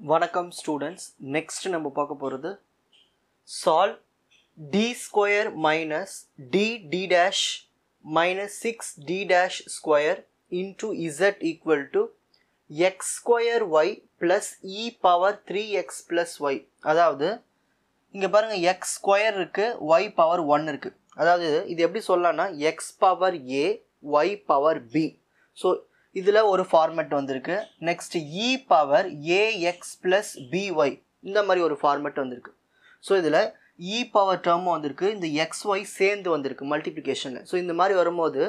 வணக்கம் students. Next நம்ம பார்க்க போகிறது solve d square minus d dash minus 6d dash square into z equal to x square y plus e power 3x plus y. அதாவது இங்கே பாருங்கள், x square இருக்குது, y power 1 இருக்குது. அதாவது இது எப்படி சொல்லலாம்னா x power a y power b. So இதில் ஒரு ஃபார்மேட் வந்திருக்கு. Next e power a x plus b y, இந்த மாதிரி ஒரு ஃபார்மேட் வந்திருக்கு. ஸோ இதில் இ பவர் டேர்மும் வந்திருக்கு, இந்த எக்ஸ் ஒய் சேர்ந்து வந்திருக்கு மல்டிப்ளிகேஷனில். ஸோ இந்த மாதிரி வரும்போது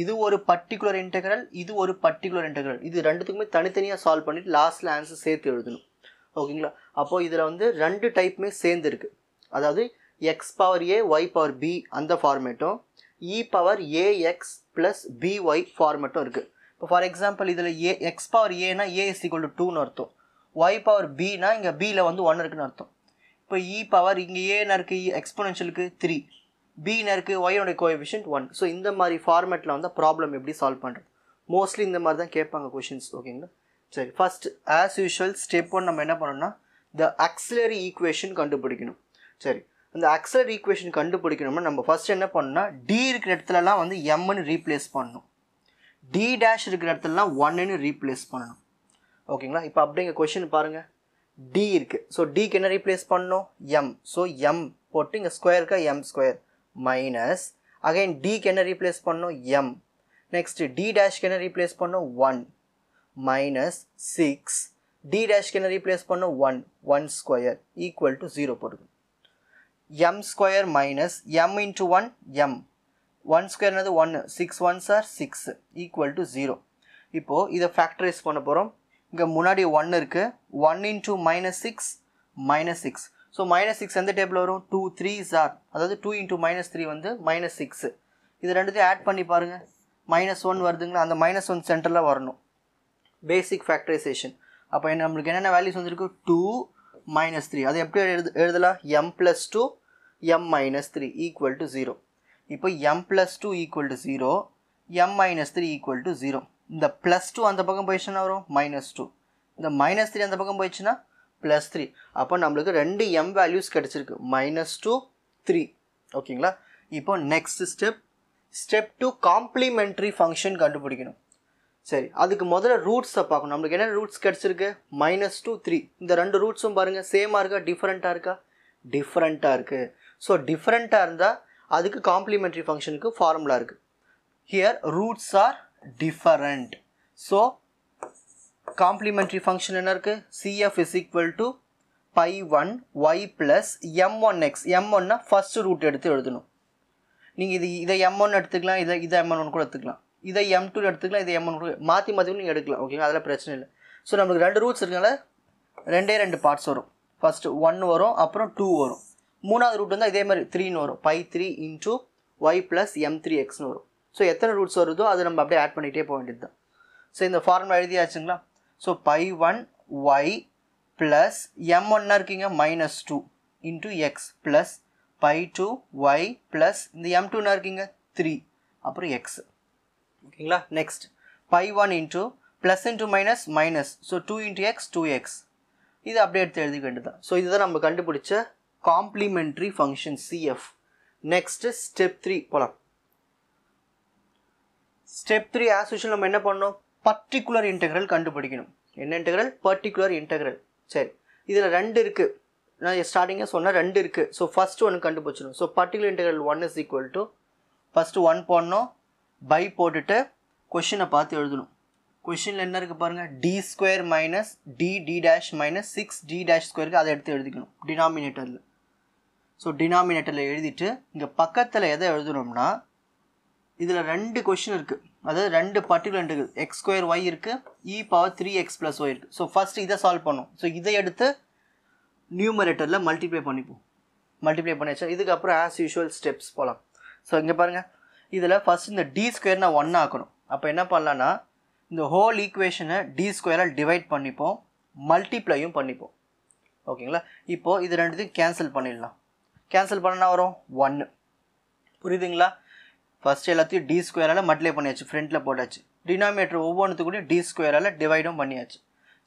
இது ஒரு பர்டிகுலர் இன்டெக்ரல், இது ஒரு பர்டிகுலர் இன்டெக்ரல், இது ரெண்டுத்துக்குமே தனித்தனியாக சால்வ் பண்ணிவிட்டு லாஸ்ட்டில் ஆன்சர் சேர்த்து எழுதணும். ஓகேங்களா? அப்போது இதில் வந்து ரெண்டு டைப்புமே சேர்ந்துருக்கு. அதாவது X power a y power B அந்த ஃபார்மேட்டும் இ பவர் ஏஎக்ஸ் ப்ளஸ் பிஒய் ஃபார்மேட்டும் இருக்குது. இப்போ ஃபார் எக்ஸாம்பிள் இதில் எக்ஸ் பவர் ஏனா ஏ இஸ் ஈக்குவல் டு 2ன்னு அர்த்தம், ஒய் பவர் பினா இங்கே பியில் வந்து 1 இருக்குன்னு அர்த்தம். இப்போ இ பவர் இங்கே ஏன்னு இருக்குது, எக்ஸ்போனென்ஷியலுக்கு 3, பின்னு இருக்குது, ஒய்யோட கோஎஃபிஷியன்ட் 1. ஸோ இந்த மாதிரி ஃபார்மேட்டில் வந்து ப்ராப்ளம் எப்படி சால்வ் பண்ணுறது, மோஸ்ட்லி இந்த மாதிரி தான் கேட்பாங்க கொஷின்ஸ். ஓகேங்களா? சரி, ஃபர்ஸ்ட் ஆஸ் யூஷுவல் ஸ்டெப் 1 நம்ம என்ன பண்ணோம்னா த ஆக்சிலரி ஈக்குவேஷன் கண்டுபிடிக்கணும். சரி, அந்த ஆக்சிலரி ஈக்குவேஷன் கண்டுபிடிக்கணும்னா நம்ம ஃபர்ஸ்ட் என்ன பண்ணணும்னா டி இருக்கிற இடத்துலலாம் வந்து எம்னு ரீப்ளேஸ் பண்ணணும், டி டேஷ் இருக்கிற இடத்துலலாம் 1ன்னு ரீப்ளேஸ் பண்ணணும். ஓகேங்களா? இப்போ அப்படிங்க கொஷின் பாருங்கள், டி இருக்குது. ஸோ டிக்கு என்ன ரீப்ளேஸ் பண்ணணும், எம். ஸோ எம் போட்டு இங்கே ஸ்கொயருக்கா எம் ஸ்கொயர் மைனஸ் அகைன் டிக்கு என்ன ரீப்ளேஸ் பண்ணணும், எம். நெக்ஸ்ட் டி டேஷ்க்கு என்ன ரீப்ளேஸ் பண்ணணும், 1 மைனஸ் 6, டி டேஷ்க்கு என்ன ரீப்ளேஸ் பண்ணணும், 1 ஸ்கொயர் ஈக்குவல் டு 0 போட்டுக்கணும். M square minus M into 1 M, 1 square என்னது 1, 6 1s are 6 ஈக்குவல் டு 0. இப்போது இதை ஃபேக்டரைஸ் பண்ண போகிறோம். இங்கே முன்னாடி 1 இருக்குது, 1 into minus 6 minus 6. So minus 6 எந்த டேபிள் வரும், 2 3s are, அதாவது 2 இன்ட்டு மைனஸ் 3 வந்து மைனஸ் 6. இது ரெண்டுத்தையும் ஆட் பண்ணி பாருங்கள், மைனஸ் 1 வருதுங்களா, அந்த மைனஸ் 1 சென்டரில் வரணும். பேசிக் ஃபேக்டரைசேஷன். அப்போ என்ன நம்மளுக்கு என்னென்ன வேல்யூஸ் வந்துருக்கு, 2 மைனஸ் 3. அது எப்படி எழுதலாம், M plus 2 M minus 3 equal to 0. இப்போ m plus 2 equal to 0, m minus 3 equal to 0. இந்த ப்ளஸ் 2 அந்த பக்கம் போயிடுச்சுன்னா வரும் மைனஸ் 2, இந்த மைனஸ் 3 அந்த பக்கம் போயிடுச்சுன்னா ப்ளஸ் 3. அப்போ நம்மளுக்கு ரெண்டு m வேல்யூஸ் கிடச்சிருக்கு, மைனஸ் 2 3. ஓகேங்களா? இப்போ நெக்ஸ்ட் ஸ்டெப் 2 காம்ப்ளிமெண்ட்ரி ஃபங்க்ஷன் கண்டுபிடிக்கணும். சரி, அதுக்கு முதல்ல ரூட்ஸை பார்க்கணும். நம்மளுக்கு என்ன ரூட்ஸ் கிடச்சிருக்கு, மைனஸ் 2 3. இந்த ரெண்டு ரூட்ஸும் பாருங்கள் சேமாக இருக்கா டிஃப்ரெண்ட்டாக இருக்கா, டிஃப்ரெண்ட்டாக இருக்குது. ஸோ டிஃப்ரெண்ட்டாக இருந்தால் அதுக்கு காம்ப்ளிமெண்ட்ரி ஃபங்க்ஷனுக்கு ஃபார்முலா இருக்குது. Here roots are different. So complementary function என்ன இருக்குது, CF is equal to pi 1 y plus m1x. m1னா ஃபர்ஸ்ட் ரூட் எடுத்து எழுதணும். நீங்கள் இதை m1 எடுத்துக்கலாம், இதை m1 கூட எடுத்துக்கலாம், இதை m2 எடுத்துக்கலாம், இதை m1 கூட மாற்றி நீங்கள் எடுக்கலாம். ஓகேங்களா? அதெல்லாம் பிரச்சனை இல்லை. ஸோ நம்மளுக்கு ரெண்டு ரூட்ஸ் இருக்கனால ரெண்டு பார்ட்ஸ் வரும். ஃபர்ஸ்ட் 1 வரும், அப்புறம் 2 வரும். மூணாவது ரூட் வந்து இதே மாதிரி 3ன்னு வரும், பை 3 இன்ட்டு ஒய் ப்ளஸ் m3xன்னு வரும். ஸோ எத்தனை ரூட்ஸ் வருதோ அதை நம்ம அப்படியே ஆட் பண்ணிகிட்டே போக வேண்டியது தான். ஸோ இந்த ஃபார்முலா எழுதியாச்சுங்களா? So pi 1 y plus m1 இருக்கீங்க minus 2 into x plus pi 2 y plus இந்த m2 இருக்கீங்க 3 அப்புறம் எக்ஸ். ஓகேங்களா? Next pi 1 into plus into minus minus, so 2 into x 2x. இது அப்படியே எடுத்து எழுதிக்க வேண்டியது தான். ஸோ இதுதான் நம்ம கண்டுபிடிச்ச complimentary function CF. Next step 3 போகலாம். ஸ்டெப் 3 ஆஸ் யூஷுவல் நம்ம என்ன பண்ணணும், பர்டிகுலர் இன்டெக்ரல் கண்டுபிடிக்கணும். என்ன இன்டெக்ரல், பர்டிகுலர் இன்டெக்ரல். சரி, இதில் ரெண்டு இருக்குது, நான் ஸ்டார்டிங்காக சொன்னால் ரெண்டு இருக்குது. ஸோ ஃபஸ்ட்டு ஒன்று கண்டுபிடிச்சிடும். So particular integral 1 is equal to first 1 போடணும், பை போட்டுட்டு கொஷினை பார்த்து எழுதணும். கொஷினில் என்ன இருக்குது பாருங்கள், D square minus D dash minus 6d dash ஸ்கொயருக்கு அதை எடுத்து எழுதிக்கணும் டினாமினேட்டரில். ஸோ டினாமினேட்டரில் எழுதிட்டு இங்கே பக்கத்தில் எதை எழுதணும்னா இதில் ரெண்டு கொஷின் இருக்குது, அதாவது ரெண்டு particular integral x square y இருக்குது, e power 3x plus y இருக்குது. ஸோ ஃபஸ்ட்டு இதை சால்வ் பண்ணோம். ஸோ இதை எடுத்து நியூமரேட்டரில் மல்டிப்ளை பண்ணிப்போம். மல்டிப்ளை பண்ணியாச்சா, இதுக்கப்புறம் ஆஸ் யூஷுவல் ஸ்டெப்ஸ் போகலாம். ஸோ இங்கே பாருங்கள், இதில் ஃபஸ்ட் இந்த டி ஸ்கொயர் நான் 1 ஆக்கணும். அப்போ என்ன பண்ணலான்னா இந்த ஹோல் ஈக்குவேஷனை டி ஸ்கொயரால் டிவைட் பண்ணிப்போம், மல்டிப்ளையும் பண்ணிப்போம். ஓகேங்களா? இப்போது இது ரெண்டுத்தையும் கேன்சல் பண்ணிடலாம். கேன்சல் பண்ணனா வரும் 1. புரியுதுங்களா? ஃபஸ்ட் எல்லாத்தையும் டி ஸ்கொயரால் மல்டிப்ளை பண்ணியாச்சு, ஃப்ரண்ட்டில் போட்டாச்சு. டினாமினேட்டர் ஒவ்வொன்றுத்துக்கூடையும் டி ஸ்கொயரால் டிவைடும் பண்ணியாச்சு.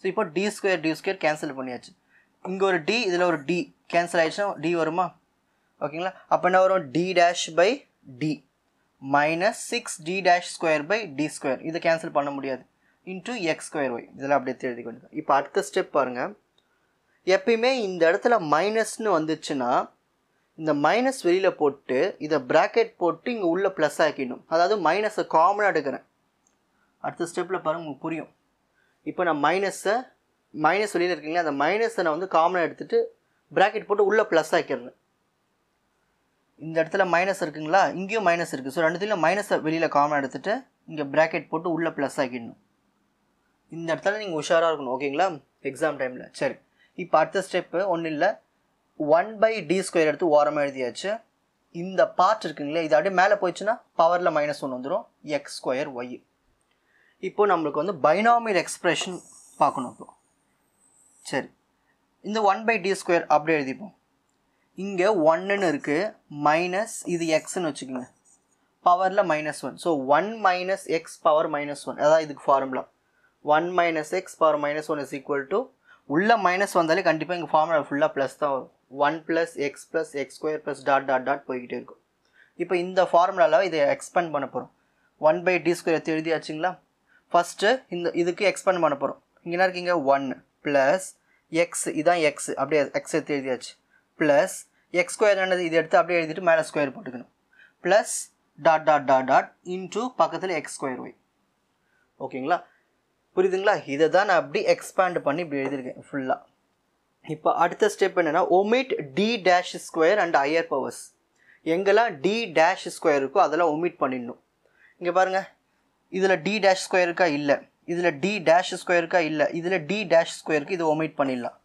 ஸோ இப்போ டி ஸ்கொயர் கேன்சல் பண்ணியாச்சு. இங்கே ஒரு டி, இதில் ஒரு டி கேன்சல் ஆகிடுச்சுன்னா டி வருமா? ஓகேங்களா? அப்போ என்ன வரும்? D dash by D minus 6d dash square by D square. இதை கேன்சல் பண்ண முடியாது. Into x square y. இதெல்லாம் அப்படியே எழுதிக்கணும். இப்போ அடுத்த ஸ்டெப் பாருங்கள். எப்பயுமே இந்த இடத்துல மைனஸ்னு வந்துச்சுன்னா இந்த மைனஸ் வெளியில் போட்டு இதை ப்ராக்கெட் போட்டு இங்கே உள்ள ப்ளஸ் ஆக்கிடணும். அதாவது மைனஸை காமனாக எடுக்கிறேன். அடுத்த ஸ்டெப்பில் பாருங்கள், உங்களுக்கு புரியும். இப்போ நான் மைனஸ் வெளியில் இருக்கீங்களா, அந்த மைனஸை நான் வந்து காமனாக எடுத்துகிட்டு ப்ராக்கெட் போட்டு உள்ளே ப்ளஸ் ஆக்கிடுறேன். இந்த இடத்துல மைனஸ் இருக்குங்களா, இங்கேயும் மைனஸ் இருக்குது. ஸோ ரெண்டுத்துலையும் மைனஸை வெளியில் காமனாக எடுத்துகிட்டு இங்கே ப்ராக்கெட் போட்டு உள்ளே ப்ளஸ் ஆக்கிடணும். இந்த இடத்துல நீங்கள் உஷாராக இருக்கணும். ஓகேங்களா? எக்ஸாம் டைமில். சரி, இப்போ அடுத்த ஸ்டெப்பு ஒன்றும் இல்லை. 1/d ஸ்கொயர் எடுத்து ஓரமாக எழுதியாச்சு. இந்த பார்ட் இருக்குங்களே, இது அப்படியே மேலே போயிடுச்சுன்னா பவரில் -1 வந்துடும். X square y. இப்போது நம்மளுக்கு வந்து பைனாமியல் எக்ஸ்பிரஷன் பார்க்கணும். இப்போ சரி, இந்த 1/d ஸ்கொயர் அப்படியே எழுதிப்போம். இங்கே 1ன்னு இருக்குது, மைனஸ் இது எக்ஸ்ன்னு வச்சுக்கோங்க, பவரில் -1. So 1 minus X power -1. அதான் இதுக்கு formula. 1 minus X power -1 is equal to, உள்ள மைனஸ் வந்தாலே கண்டிப்பாக இங்கே ஃபார்முலா ஃபுல்லாக ப்ளஸ் தான் வரும். 1 plus X square plus dot போய்கிட்டே இருக்கும். இப்போ இந்த ஃபார்முலாவில் இதை எக்ஸ்பேண்ட் பண்ண போகிறோம். 1/d ஸ்கொயர் எடுத்து எழுதியாச்சுங்களா? ஃபஸ்ட்டு இதுக்கு எக்ஸ்பேண்ட் பண்ண போகிறோம். இங்கே என்ன இருக்கீங்க? 1 ப்ளஸ் எக்ஸ், இதான் எக்ஸ், அப்படியே எக்ஸ் எடுத்து எழுதியாச்சு. ப்ளஸ் எக்ஸ் ஸ்கொயர் என்னது, இது எடுத்து அப்படியே எழுதிட்டு மேலே ஸ்கொயர் போட்டுக்கணும். ப்ளஸ் டாட் இன்ட்டு பக்கத்தில் எக்ஸ் ஸ்கொயர் ஒய். ஓகேங்களா? புரியுதுங்களா? இதை தான் நான் அப்படி எக்ஸ்பேண்ட் பண்ணி இப்படி எழுதியிருக்கேன் ஃபுல்லாக. இப்போ அடுத்த ஸ்டெப் என்னென்னா, omit D dash square and higher powers. எங்கெல்லாம் டி டேஷ் ஸ்கொயர் இருக்கோ அதெல்லாம் ஒமிட் பண்ணிடணும். இங்கே பாருங்கள், இதில் டி டேஷ் ஸ்கொயர் இருக்கா? இல்லை. இதில் டி டேஷ் ஸ்கொயர் இருக்கா? இல்லை. இதில் டி டேஷ் ஸ்கொயருக்கு இது ஒமிட் பண்ணிடலாம்.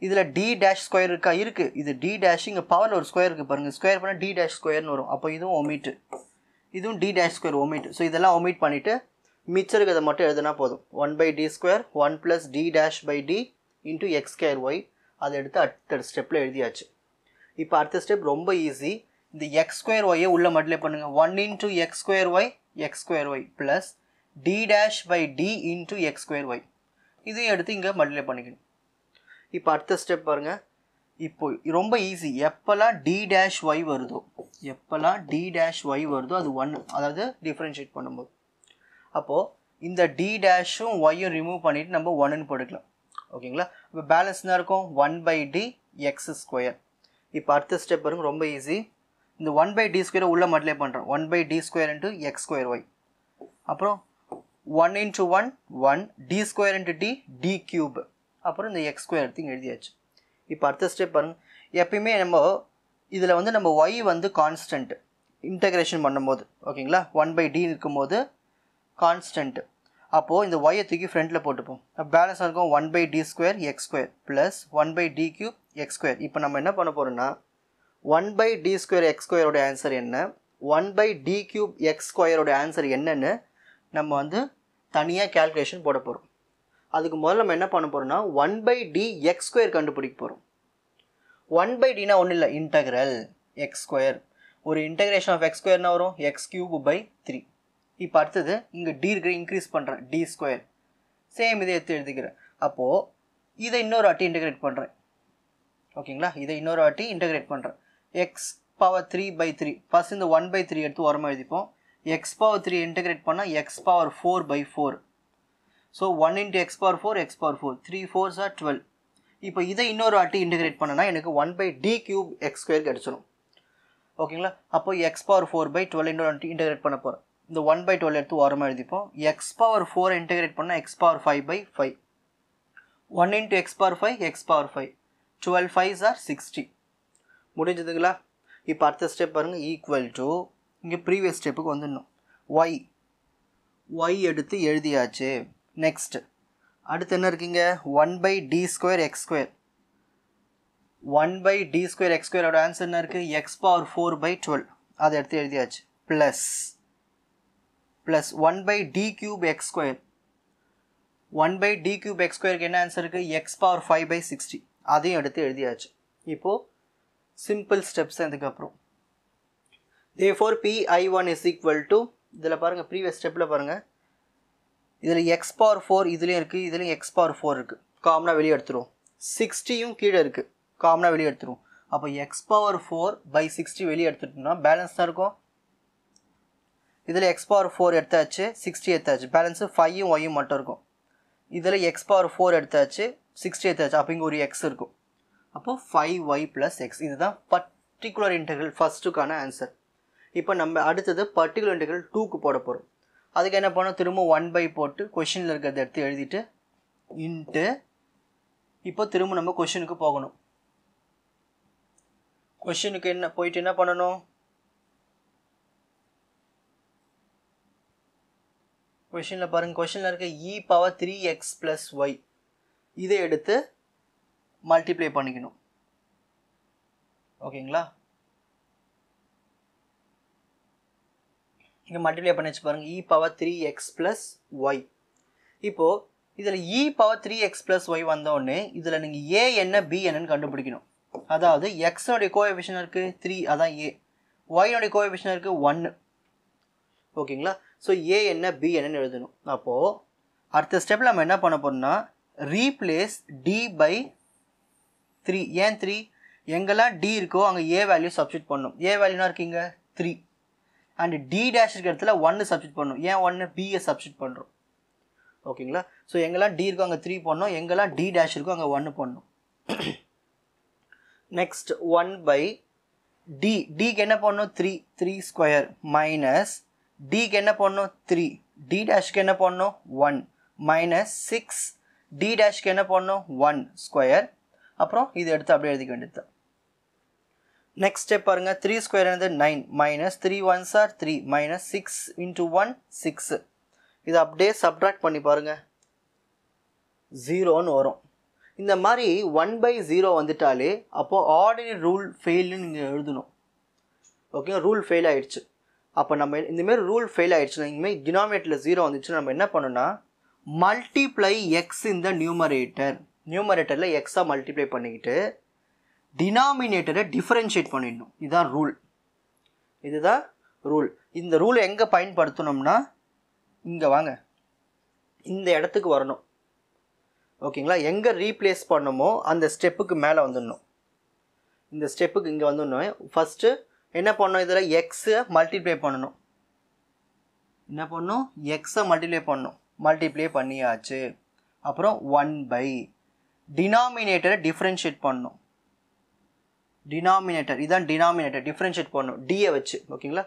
இதில் டி டேஷ் ஸ்கொயர் இருக்கா? இருக்குது. இது டி டேஷ், இங்கே பவரில் ஒரு ஸ்கொயர் இருக்குது பாருங்கள், ஸ்கொயர் பண்ணால் டி டேஷ் ஸ்கொயர்னு வரும். அப்போ இதுவும் ஒமிட்டு, இதுவும் D dash square omit. So இதெல்லாம் ஒமிட் பண்ணிவிட்டு மிச்சம் இருக்கிறத மட்டும் எழுதுனா போதும். 1/d square 1 plus D dash by D into x square y. அதை எடுத்து அடுத்த ஸ்டெப்பில் எழுதியாச்சு. இப்போ அடுத்த ஸ்டெப் ரொம்ப ஈஸி. இந்த எக்ஸ் ஸ்கொயர் ஒய்யை உள்ளே மல்டிப்ளை பண்ணுங்கள். 1 into x square y plus D dash by D into x square y. இதையும் எடுத்து இங்கே மல்டிப்ளை பண்ணிக்கணும். இப்போ அடுத்த ஸ்டெப் பாருங்கள். இப்போ ரொம்ப ஈஸி. எப்போல்லாம் டி டேஷ் ஒய் வருதோ அது 1, அதாவது டிஃப்ரென்ஷியேட் பண்ணும்போது. அப்போது இந்த டி டேஷும் ஒய்யும் ரிமூவ் பண்ணிவிட்டு நம்ம 1ன்னு போட்டுக்கலாம். ஓகேங்களா? இப்போ பேலன்ஸ் தான் இருக்கும் 1/d எக்ஸ் ஸ்கொயர். இப்போ அடுத்த ஸ்டெப் பாருங்க, ரொம்ப ஈஸி. இந்த 1/d ஸ்கொயரை உள்ளே மல்டிப்ளை பண்ணுறோம். 1/d square into x square y. அப்புறம் 1 into 1 D square into D cube. அப்புறம் இந்த எக்ஸ் ஸ்கொயர் எடுத்து எழுதியாச்சு. இப்போ அடுத்த ஸ்டெப் பாருங்கள். எப்பயுமே நம்ம இதில் வந்து நம்ம ஒய் வந்து கான்ஸ்டன்ட் இன்டகிரேஷன் பண்ணும்போது, ஓகேங்களா, 1/d இருக்கும்போது கான்ஸ்டன்ட். அப்போது இந்த ஒய்யை தூக்கி ஃப்ரண்ட்டில் போட்டுப்போம். பேலன்ஸ் இருக்கும் 1/d square x square plus 1/d cube x square. இப்போ நம்ம என்ன பண்ண போகிறோம்னா, 1/d ஸ்கொயர் எக்ஸ் ஸ்கொயரோட ஆன்சர் என்ன, 1/d கியூப் எக்ஸ் ஸ்கொயரோட ஆன்சர் என்னன்னு நம்ம வந்து தனியாக கேல்குலேஷன் போட போகிறோம். அதுக்கு முதல்ல நம்ம என்ன பண்ண போகிறோம்னா 1/d எக்ஸ் ஸ்கொயர் கண்டுபிடிக்க போகிறோம். 1/dனா ஒன்றும் இல்லை, இன்டகிரல் எக்ஸ் ஸ்கொயர். ஒரு இன்டகிரேஷன் ஆஃப் எக்ஸ் ஸ்கொயர்னா வரும் எக்ஸ் கியூப் பை 3. இப்போ அடுத்தது இங்கே டி இருக்கிற இன்க்ரீஸ் பண்ணுறேன், டி ஸ்கொயர். சேம் இதை எடுத்து எழுதிக்கிறேன். அப்போது இதை இன்னொரு வாட்டி இன்டகிரேட் பண்ணுறேன். ஓகேங்களா? இதை இன்னொரு வாட்டி இன்டகிரேட் பண்ணுறேன். X power 3/3. ஃபஸ்ட் இந்த 1/3 எடுத்து ஓரமாக எழுதிப்போம். எக்ஸ் பவர் 3 இன்டகிரேட் பண்ணால் X power 4/4. So 1 into X power 4 3 4s are 12. இப்போ இதை இன்னொரு வாட்டி இன்டகிரேட் பண்ணனா எனக்கு 1/d கியூப் எக்ஸ் ஸ்கொயர் கிடச்சிடும். ஓகேங்களா? அப்போ எக்ஸ் பவர் 4/12 இன்னொரு வாட்டி இன்டகிரேட் பண்ண போகிறேன். இந்த 1/12 எடுத்து ஓரமாக எழுதிப்போம். எக்ஸ் பவர் 4 இன்டகிரேட் பண்ணால் X power 5/5. 1 into X power 5 X power 5. 12 5s are 60. முடிஞ்சதுங்களா? இப்போ அடுத்த ஸ்டெப் பாருங்கள். ஈக்குவல் டு இங்கே ப்ரீவியஸ் ஸ்டெப்புக்கு வந்துடணும். ஒய் எடுத்து எழுதியாச்சு. நெக்ஸ்ட் அடுத்து என்ன இருக்கீங்க? 1/d square x square. 1/d square x ஸ்கொயரோட ஆன்சர் என்ன இருக்குது? X power 4/12. அதை எடுத்து எழுதியாச்சு. Plus 1/d cube x square. 1/d cube x ஸ்கொயருக்கு என்ன ஆன்சர் இருக்குது? X power 5/60. அதையும் எடுத்து எழுதியாச்சு. இப்போது சிம்பிள் ஸ்டெப்ஸ் இதுக்கப்புறம். therefore Pi1 is equal to, இதில் பாருங்கள் ப்ரீவியஸ் ஸ்டெப்பில் பாருங்கள், இதில் எக்ஸ் பவர் 4 இதுலேயும் இருக்குது, இதுலேயும் எக்ஸ் பவர் 4 இருக்குது, காமனாக வெளியே எடுத்துருவோம். 60யும் கீழே இருக்குது, காமனாக வெளியே எடுத்துருவோம். அப்போ எக்ஸ் பவர் 4/60 வெளியே எடுத்துட்டோம்னா பேலன்ஸ் தான் இருக்கும். இதில் எக்ஸ் பவர் 4 எடுத்தாச்சு, 60 எடுத்தாச்சு, பேலன்ஸு 5யும் ஒய்யும் மட்டும் இருக்கும். இதில் எக்ஸ் பவர் 4 எடுத்தாச்சு, 60 எடுத்தாச்சு, அப்போ இங்கே ஒரு எக்ஸ் இருக்கும். அப்போ 5y + x. இதுதான் பர்டிகுலர் இன்டெக்ரல் ஃபஸ்ட்டுக்கான ஆன்சர். இப்போ நம்ம அடுத்தது பர்டிகுலர் இன்டெக்ரல் 2க்கு போட போகிறோம். அதுக்கு என்ன பண்ணோம், திரும்ப 1/, போட்டு கொஷினில் இருக்கிறத எடுத்து எழுதிட்டு இன்ட்டு இப்போ திரும்ப நம்ம கொஷினுக்கு போகணும். கொஷினுக்கு என்ன போயிட்டு என்ன பண்ணணும், கொஷினில் பாருங்கள், கொஷினில் இருக்க e⁻3x + y இதை எடுத்து மல்டிப்ளை பண்ணிக்கணும். ஓகேங்களா, இங்கே மல்டிப்ளை பண்ணி வச்சு பாருங்கள், e⁻3x + y. இப்போது இதில் e⁻3x + y வந்தோடனே இதில் நீங்கள் a என்ன b என்னன்னு கண்டுபிடிக்கணும். அதாவது எக்ஸோடைய கோஎஃபிஷியன்ட் இருக்குது 3, அதான் a. ஒய்னுடைய கோஎஃபிஷியன்ட் இருக்குது 1. ஓகேங்களா, ஸோ a என்ன b என்னன்னு எழுதணும். அப்போது அடுத்த ஸ்டெப்பில் நம்ம என்ன பண்ண போகிறோம்னா, ரீப்ளேஸ் d/3. ஏன் 3? எங்கெல்லாம் d இருக்கோ அங்கே a வேல்யூ சப்ஸ்டியூட் பண்ணணும். a வேல்யூனா இருக்கீங்க 3. அண்ட் d' இருக்கிற இடத்துல 1 சப்ஸ்டியூட் பண்ணணும். ஏன் 1? b சப்ஸ்டியூட் பண்ணுறோம். ஓகேங்களா, ஸோ எங்கெல்லாம் d இருக்கோ அங்கே 3 பண்ணணும், எங்கெல்லாம் d' இருக்கோ அங்கே 1 பண்ணணும். Next 1/d. dக்கு என்ன பண்ணணும், 3² மைனஸ் dக்கு என்ன பண்ணணும் 3, d' என்ன பண்ணணும் 1 மைனஸ் 6, d' என்ன பண்ணணும் 1². அப்புறம் இது எடுத்து அப்படியே எழுதிக்க வேண்டியது. நெக்ஸ்ட் ஸ்டெப் பாருங்கள், 3² என்னது 9 மைனஸ் 3 1s are 3 மைனஸ் 6 × 1 6. இதை அப்படியே சப்ட்ராக்ட் பண்ணி பாருங்கள், 0ன்னு வரும். இந்த மாதிரி 1/0 வந்துட்டாலே அப்போது ஆர்டினரி ரூல் ஃபெயில்னு நீங்கள் எழுதணும். ஓகே, ரூல் ஃபெயில் ஆகிடுச்சு. அப்போ நம்ம இந்தமாரி ரூல் ஃபெயில் ஆகிடுச்சுன்னா, இந்தமாரி டினாமினேட்டரில் 0 வந்துச்சுன்னா நம்ம என்ன பண்ணணும்னா, மல்டிப்ளை எக்ஸ் இந்த நியூமரேட்டரில் எக்ஸாக மல்டிப்ளை பண்ணிக்கிட்டு டினாமினேட்டரை டிஃபரன்ஷியேட் பண்ணிடணும். இதுதான் ரூல். இதுதான் ரூல். இந்த ரூல் எங்கே பயன்படுத்தணும்னா, இங்கே வாங்க, இந்த இடத்துக்கு வரணும். ஓகேங்களா, எங்கே ரீப்ளேஸ் பண்ணணுமோ அந்த ஸ்டெப்புக்கு மேலே வந்துடணும். இந்த ஸ்டெப்புக்கு இங்கே வந்துடணும். ஃபஸ்ட்டு என்ன பண்ணணும், இதில் எக்ஸை மல்டிப்ளை பண்ணணும். என்ன பண்ணணும், எக்ஸை மல்டிப்ளை பண்ணணும். மல்டிப்ளை பண்ணியாச்சு. அப்புறம் 1/, டினாமினேட்டரை டிஃப்ரென்ஷியேட் பண்ணணும். டினாமினேட்டர், இதுதான் டினாமினேட்டர், டிஃப்ரென்ஷியேட் பண்ணணும் டியை வச்சு. ஓகேங்களா,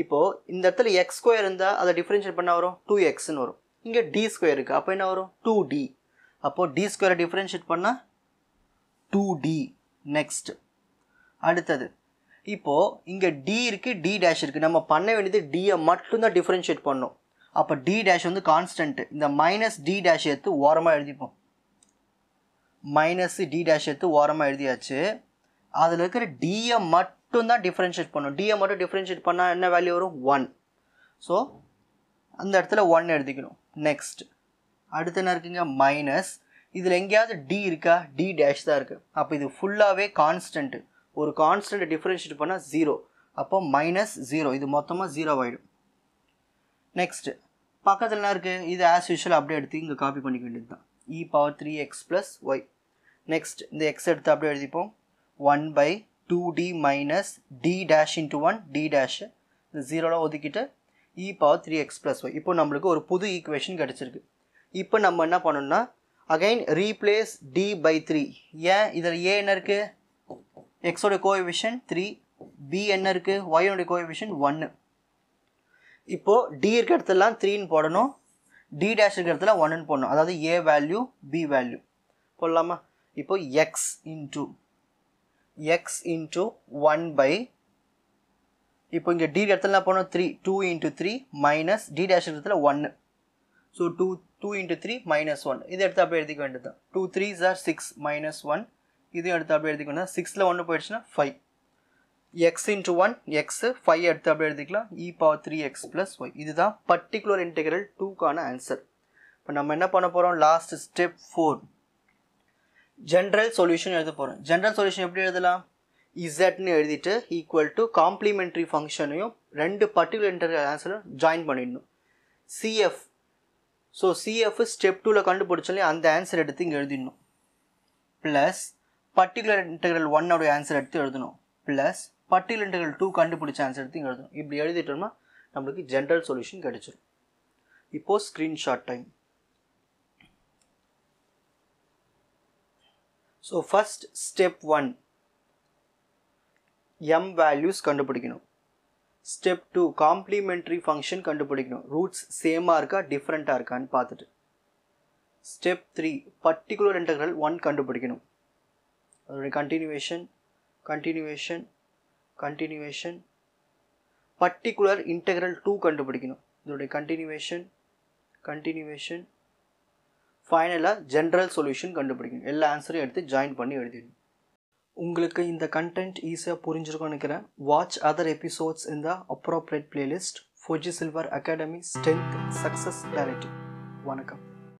இப்போது இந்த இடத்துல x² இருந்தால் அதை டிஃப்ரென்ஷியேட் பண்ணால் வரும் 2xன்னு வரும். இங்கே d² இருக்குது, அப்போ என்ன வரும் 2d. அப்போது d² டிஃப்ரென்ஷியேட் பண்ணால் 2d. நெக்ஸ்ட் அடுத்தது, இப்போது இங்கே d இருக்குது, d' இருக்குது. நம்ம பண்ண வேண்டியது dயை மட்டும்தான் டிஃப்ரென்ஷியேட் பண்ணணும். அப்போ d' வந்து கான்ஸ்டன்ட்டு. இந்த மைனஸ் d' எடுத்து ஓரமாக எழுதிப்போம். மைனஸ் d' எடுத்து ஓரமாக எழுதியாச்சு. அதில் இருக்கிற dயை மட்டும்தான் டிஃப்ரென்ஷியேட் பண்ணணும். dயை மட்டும் டிஃப்ரென்ஷியேட் பண்ணால் என்ன வேல்யூ வரும் 1. ஸோ அந்த இடத்துல 1 எழுதிக்கணும். நெக்ஸ்ட் அடுத்து என்ன இருக்குங்க, மைனஸ். இதில் எங்கேயாவது d இருக்கா, d' தான் இருக்குது. அப்போ இது ஃபுல்லாகவே கான்ஸ்டன்ட்டு. ஒரு கான்ஸ்டன்ட்டை டிஃப்ரென்ஷியேட் பண்ணால் 0. அப்போ -0, இது மொத்தமாக 0 ஆகிடும். நெக்ஸ்ட்டு பக்கத்தில் என்ன இருக்குது, இது ஆஸ் யூஷுவல் அப்படியே எடுத்து இங்கே காப்பி பண்ணிக்க வேண்டியது தான். e⁻3x + y. நெக்ஸ்ட் இந்த எக்ஸ் எடுத்து அப்படியே எழுதிப்போம். 1/2d minus d' × 1 d'. இந்த 0லாம் ஒதுக்கிட்டு e⁻3x + y. இப்போ நம்மளுக்கு ஒரு புது ஈக்குவேஷன் கிடச்சிருக்கு. இப்போ நம்ம என்ன பண்ணணும்னா, அகைன் ரீப்ளேஸ் d/3. ஏன், இதில் a என்ன இருக்குது, எக்ஸோட கோஎஃபிஷியன்ட் 3, b என்ன இருக்குது, ஒய்யோட கோஎஃபிஷியன்ட் 1. இப்போது d இருக்கிற இடத்துலாம் 3ன்னு போடணும், d' இருக்கிற இடத்துல 1ன்னு போடணும். அதாவது a வேல்யூ b வேல்யூ போடலாமா. இப்போது x into 1/, இப்போ இங்கே d இடத்துல போனோம் 3, 2 × 3 மைனஸ் d' இடத்துல 1. ஸோ 2 × 3 -1. இதை எடுத்து அப்படியே எழுதிக்க வேண்டியது தான். 2 3s are 6 -1. இதையும் எடுத்து அப்படியே எழுதிக்க வேண்டியது. 6ல் 1 போயிடுச்சுன்னா 5. x into 1 x, 5 எடுத்து அப்படியே எழுதிக்கலாம். e⁻3x + y. இதுதான் பர்டிகுலர் இன்டெக்ரல் 2க்கான ஆன்சர். இப்போ நம்ம என்ன பண்ண போகிறோம், லாஸ்ட் ஸ்டெப் 4 ஜென்ரல் சொல்யூஷன் எழுத போகிறோம். ஜென்ரல் சொல்யூஷன் எப்படி எழுதலாம், இசட்னு எழுதிட்டு ஈக்குவல் டு காம்ப்ளிமெண்ட்ரி ஃபங்க்ஷனையும் 2 பர்டிகுலர் இன்டெக்ரல் ஆன்சரும் ஜாயின் பண்ணிடணும். CF ஸோ CF ஸ்டெப் 2ல் கண்டுபிடிச்சாலே அந்த ஆன்சர் எடுத்து இங்கே எழுதிடணும். ப்ளஸ் பர்டிகுலர் இன்டெக்ரல் 1 ஆன்சர் எடுத்து எழுதணும். ப்ளஸ் பர்டிகுலர் இன்டெக்ரல் 2 கண்டுபிடிச்ச ஆன்சர் எடுத்து இங்கே எழுதணும். இப்படி எழுதிட்டோம்னா நம்மளுக்கு ஜென்ரல் சொல்யூஷன் கிடைச்சிடும். இப்போது screenshot time. So first step 1 m values கண்டுபிடிக்கணும். ஸ்டெப் 2 காம்ப்ளிமெண்ட்ரி ஃபங்க்ஷன் கண்டுபிடிக்கணும். ரூட்ஸ் சேமாக இருக்கா டிஃப்ரெண்ட்டாக இருக்கான்னு பார்த்துட்டு. ஸ்டெப் 3 பர்டிகுலர் இன்டெக்ரல் 1 கண்டுபிடிக்கணும். அதோடைய கண்டினியூவேஷன் பர்டிகுலர் இன்டெக்ரல் 2 கண்டுபிடிக்கணும். இதோடைய கண்டினியூவேஷன் ஃபைனலாக ஜென்ரல் சொல்யூஷன் கண்டுபிடிக்கணும். எல்லா ஆன்சரையும் எடுத்து ஜாயின் பண்ணி எழுதிடணும். உங்களுக்கு இந்த கண்டென்ட் ஈஸியாக புரிஞ்சிருக்கும்னு நினைக்கிறேன். வாட்ச் அதர் எபிசோட்ஸ் இன் த appropriate playlist. Fuji silver academy strength success clarity. வணக்கம்.